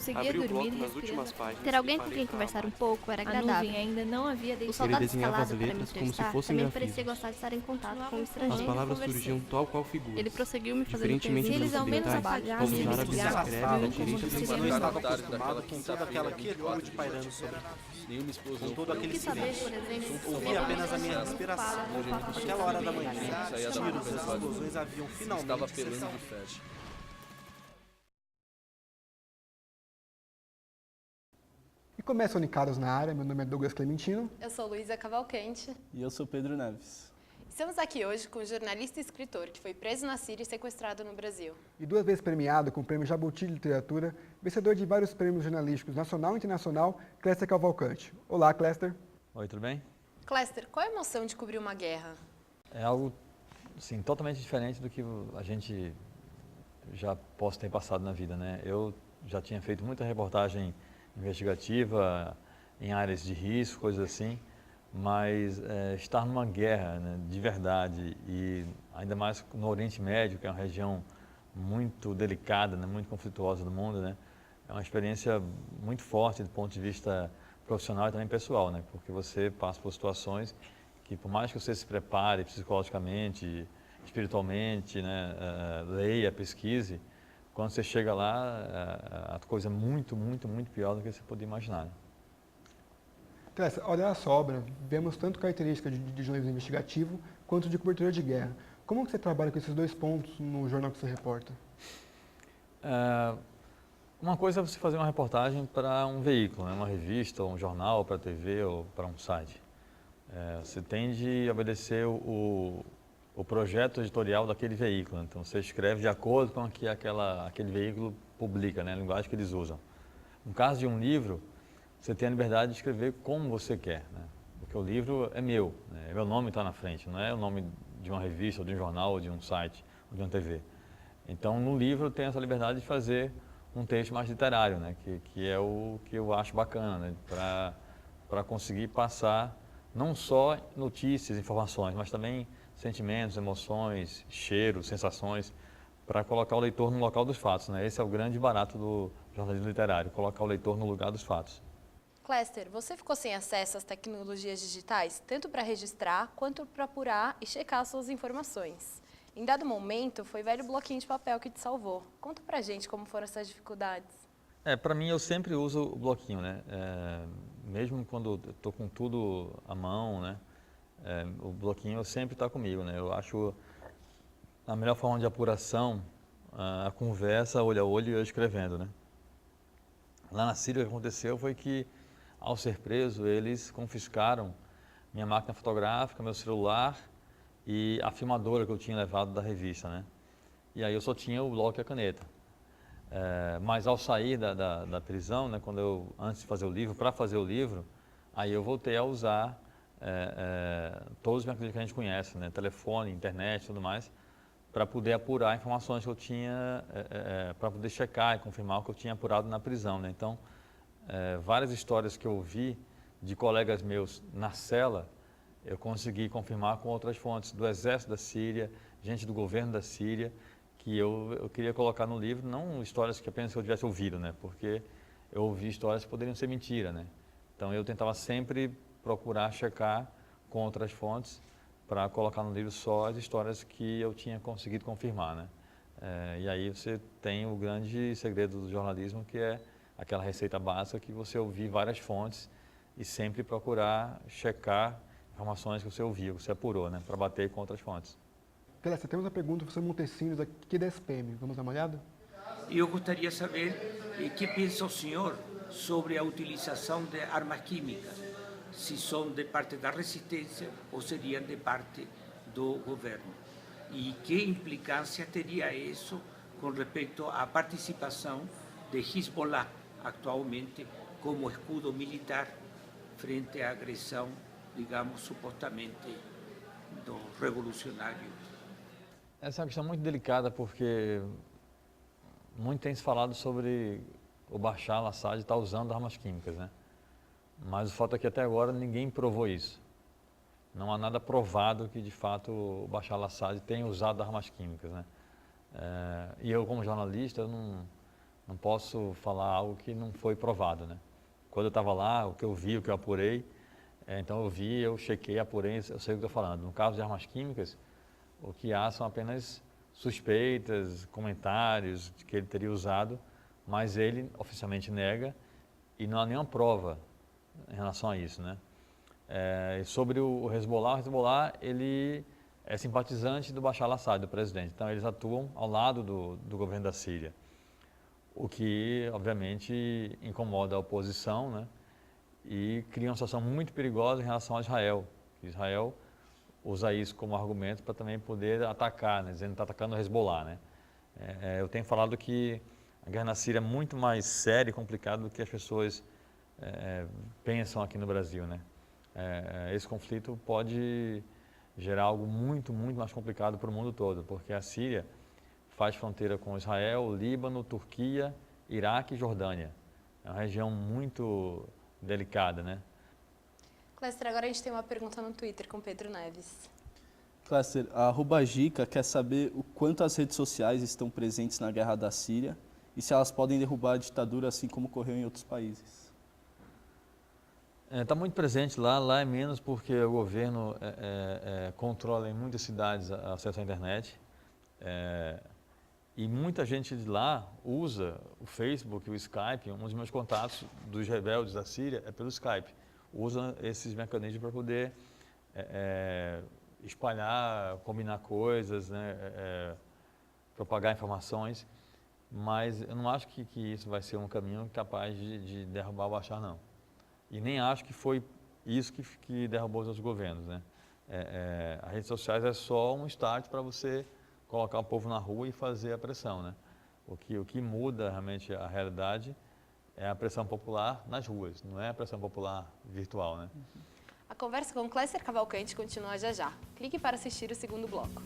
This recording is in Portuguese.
conseguia Abri o dormir bloco nas últimas respirando. páginas Ter e alguém com parei quem pra conversar um amar. pouco era A agradável. nuvem ainda não havia O deixado. soldado desenhava as escalado para me letras como se entrevistar fossem também grafismos. parecia gostar de estar em contato com Continuava As estrangeiros. palavras conversando. surgiam tal qual figuras. Ele prosseguiu me fazendo Diferentemente Se dos eles ao menos ocidentais, apagassem os e árabes investigassem escrevem da como direita você para seria Eu normal. estava acostumado com toda aquela quietude pairando sobre mim, com todo aquele silêncio. Ouvia apenas a minha respiração. Naquela hora da manhã, os tiros e as explosões haviam finalmente cessado. E começa o Unicaros na área, meu nome é Douglas Clementino. Eu sou Luísa Cavalcante. E eu sou Pedro Neves. Estamos aqui hoje com um jornalista e escritor que foi preso na Síria e sequestrado no Brasil. E 2 vezes premiado com o Prêmio Jabuti de Literatura, vencedor de vários prêmios jornalísticos nacional e internacional, Cléster Cavalcante. Olá, Cléster. Oi, tudo bem? Cléster, qual a emoção de cobrir uma guerra? É algo assim, totalmente diferente do que a gente já possa ter passado na vida, né? Eu já tinha feito muita reportagem investigativa em áreas de risco, coisas assim, mas estar numa guerra, né, de verdade e ainda mais no Oriente Médio, que é uma região muito delicada, né, muito conflituosa do mundo, né, é uma experiência muito forte do ponto de vista profissional e também pessoal, né, porque você passa por situações que, por mais que você se prepare psicologicamente, espiritualmente, né, leia, pesquise, quando você chega lá, a coisa é muito, muito, muito pior do que você podia imaginar. Cléster, olhando a sua obra, vemos tanto características de jornalismo investigativo quanto de cobertura de guerra. Como que você trabalha com esses 2 pontos no jornal que você reporta? Uma coisa é você fazer uma reportagem para um veículo, né, uma revista, ou um jornal, para a TV ou para um site. Você tem de obedecer o projeto editorial daquele veículo. Então, você escreve de acordo com o que aquele veículo publica, né, a linguagem que eles usam. No caso de um livro, você tem a liberdade de escrever como você quer, né? Porque o livro é meu, né? Meu nome está na frente, não é o nome de uma revista, ou de um jornal, ou de um site, ou de uma TV. Então, no livro, eu tenho essa liberdade de fazer um texto mais literário, né? Que é o que eu acho bacana, né? Para conseguir passar não só notícias, informações, mas também sentimentos, emoções, cheiros, sensações, para colocar o leitor no local dos fatos, né? Esse é o grande barato do jornalismo literário, colocar o leitor no lugar dos fatos. Cléster, você ficou sem acesso às tecnologias digitais, tanto para registrar quanto para apurar e checar suas informações. Em dado momento, foi velho bloquinho de papel que te salvou. Conta pra gente como foram essas dificuldades. Para mim, eu sempre uso o bloquinho, né? Mesmo quando eu estou com tudo à mão, né? O bloquinho sempre está comigo, né? Eu acho a melhor forma de apuração, a conversa, olho a olho e eu escrevendo, né? Lá na Síria, o que aconteceu foi que, ao ser preso, eles confiscaram minha máquina fotográfica, meu celular e a filmadora que eu tinha levado da revista, né? E aí eu só tinha o bloco e a caneta. Mas ao sair da prisão, né, antes de fazer o livro, para fazer o livro, aí eu voltei a usar todos os mecanismos que a gente conhece, né? Telefone, internet e tudo mais, para poder apurar informações que eu tinha, para poder checar e confirmar o que eu tinha apurado na prisão, né? Então, várias histórias que eu ouvi de colegas meus na cela, eu consegui confirmar com outras fontes do exército da Síria, gente do governo da Síria, que eu queria colocar no livro, não histórias que apenas eu tivesse ouvido, né? Porque eu ouvi histórias que poderiam ser mentira, né? Então eu tentava sempre procurar checar com outras fontes para colocar no livro só as histórias que eu tinha conseguido confirmar, né? E aí você tem o grande segredo do jornalismo, que é aquela receita básica que você ouvir várias fontes e sempre procurar checar informações que você ouviu, que você apurou, né? Para bater com outras fontes. Cléster, temos uma pergunta para o Montesinos aqui da SPM. Vamos dar uma olhada? Eu gostaria de saber o que pensa o senhor sobre a utilização de armas químicas, se são de parte da resistência ou seriam de parte do governo. E que implicância teria isso com respeito à participação de Hezbollah atualmente como escudo militar frente à agressão, digamos, supostamente dos revolucionários. Essa é uma questão muito delicada, porque muito tem se falado sobre o Bashar al-Assad estar usando armas químicas, né? Mas o fato é que até agora ninguém provou isso. Não há nada provado que de fato o Bashar al-Assad tenha usado armas químicas, né? E eu, como jornalista, eu Não posso falar algo que não foi provado, né? Quando eu estava lá, o que eu vi, o que eu apurei, então eu vi, eu chequei, apurei, eu sei o que estou falando. No caso de armas químicas, o que há são apenas suspeitas, comentários de que ele teria usado, mas ele oficialmente nega e não há nenhuma prova em relação a isso, né? E sobre o Hezbollah ele é simpatizante do Bashar al-Assad, do presidente. Então eles atuam ao lado do governo da Síria, o que obviamente incomoda a oposição, né? E cria uma situação muito perigosa em relação a Israel. Israel usa isso como argumento para também poder atacar, né? Dizendo que está atacando o Hezbollah, né? Eu tenho falado que a guerra na Síria é muito mais séria e complicada do que as pessoas pensam aqui no Brasil, né? Esse conflito pode gerar algo muito, muito mais complicado para o mundo todo, porque a Síria faz fronteira com Israel, Líbano, Turquia, Iraque e Jordânia. É uma região muito delicada, né? Cléster, agora a gente tem uma pergunta no Twitter com Pedro Neves. Cléster, a @Gica quer saber o quanto as redes sociais estão presentes na guerra da Síria e se elas podem derrubar a ditadura assim como ocorreu em outros países. Está muito presente lá é menos porque o governo controla em muitas cidades acesso à internet. E muita gente de lá usa o Facebook, o Skype. Um dos meus contatos dos rebeldes da Síria é pelo Skype. Usam esses mecanismos para poder espalhar, combinar coisas, né, propagar informações. Mas eu não acho que isso vai ser um caminho capaz de derrubar o Bashar, não. E nem acho que foi isso que derrubou os outros governos, né? As redes sociais é só um start para você colocar o povo na rua e fazer a pressão, né? O que muda realmente a realidade é a pressão popular nas ruas, não é a pressão popular virtual, né? A conversa com Cléster Cavalcante continua já já. Clique para assistir o segundo bloco.